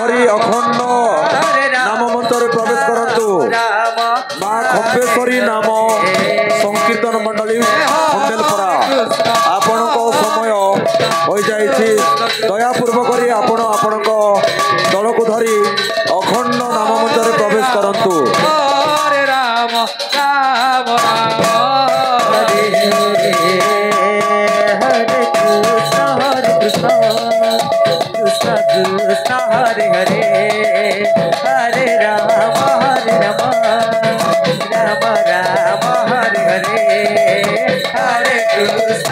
କରି ଅଖଣ୍ଡ ନାମ ମନ୍ତ୍ରରେ ପ୍ରବେଶ କରନ୍ତୁ। ମା ଖମ୍ବେଶ୍ୱରୀ ନାମ ସଂକୀର୍ତ୍ତନ ମଣ୍ଡଳୀ ଖଣ୍ଡେଲପଡ଼ା ଆପଣଙ୍କ ସମୟ ହୋଇଯାଇଛି। ଦୟାପୂର୍ବକ କରି ଆପଣ ଆପଣଙ୍କ ଦଳକୁ ଧରି ଅଖଣ୍ଡ ନାମ ମନ୍ତ୍ରରେ ପ୍ରବେଶ କରନ୍ତୁ। ହରେ ରାମ ରାମ ରାମ ହରେ ହରେ ହରେ କୃଷ୍ଣ କୃଷ୍ଣ କୃଷ୍ଣ ହରେ ହରେ ହରେ ରାମ ରାମ ରାମ ହରେ ହରେ ହରେ କୃଷ୍ଣ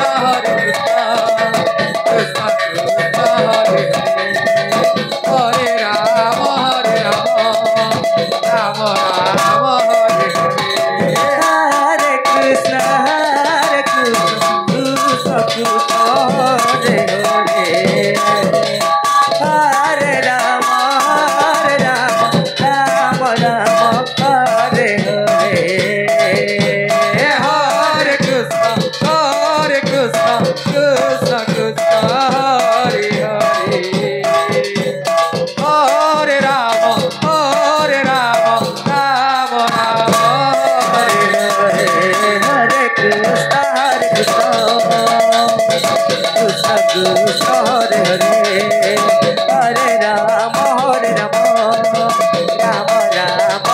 କୃଷ୍ଣ କୃଷ୍ଣ ହରେ ହରେ ରାମ ରାମ ରାम हरे हरे कृष्ण कृष्ण कृष्ण हरे हरे हरे राम राम राम हरे हरे हरे कृष्ण कृष्ण कृष्ण हरे हरे हरे राम राम राम हरे हरे हरे कृष्ण कृष्ण कृष्ण हरे हरे हरे राम राम राम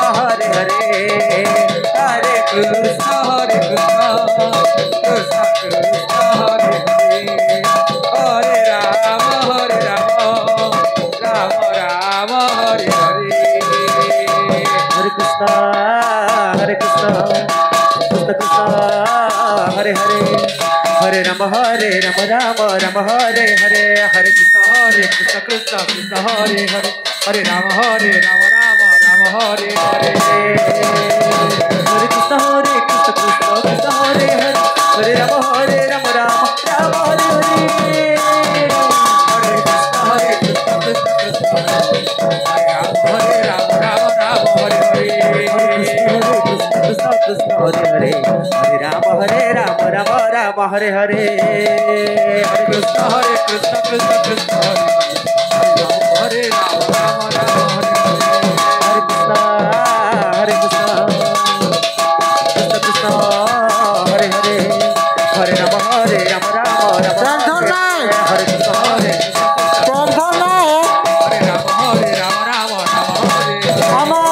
हरे हरे हरे कृष्ण कृष्ण कृष्ण हरे हरे हरे राम राम राम हरे हरे हरे कृष्ण कृष्ण कृष्ण हरे हरे हरे राम राम राम हरे हरे हरे कृष्ण कृष्ण कृष्ण हरे हरे हरे राम राम राम हरे हरे हरे कृष्ण कृष्ण कृष्ण हरे हरे हरे राम राम राम हरे हरे हरे कृष्ण कृष्ण कृष्ण हरे राम राम हरे हरे हरे कृष्ण कृष्ण हरे हरे हरे राम राम राम हरे हरे हरे कृष्ण कृष्ण कृष्ण हरे राम राम हरे हरे हरे कृष्ण कृष्ण कृष्ण हरे हरे हरे राम राम राम हरे कृष्ण हरे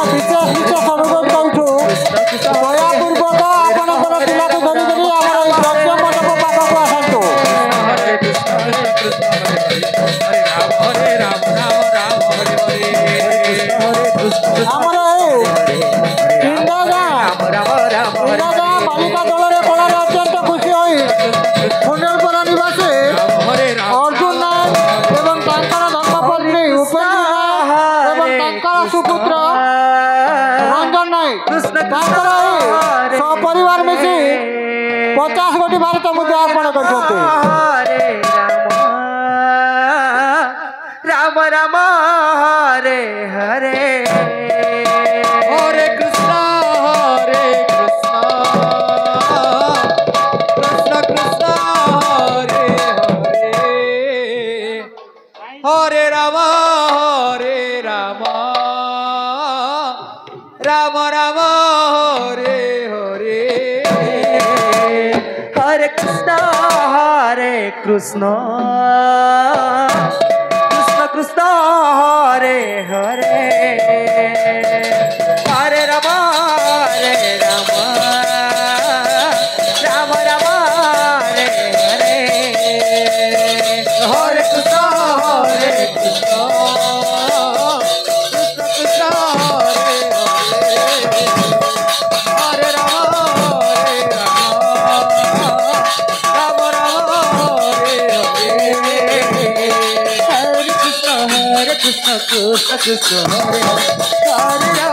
परिवार मिसी 50 कोटी भारत मुद्रा अर्पण कर राम राम हरे हरे हरे कृष्ण कृष्ण कृष्ण हरे हरे हरे राम राम राम हरे हरे हरे कृष्ण कृष्ण कृष्ण हरे हरे हरे राम राम राम हरे हरे हरे कृष्ण कृष्ण कृष्ण हरे हरे हरे राम राम हरे हरे हरे कृष्ण कृष्ण कृष्ण हरे हरे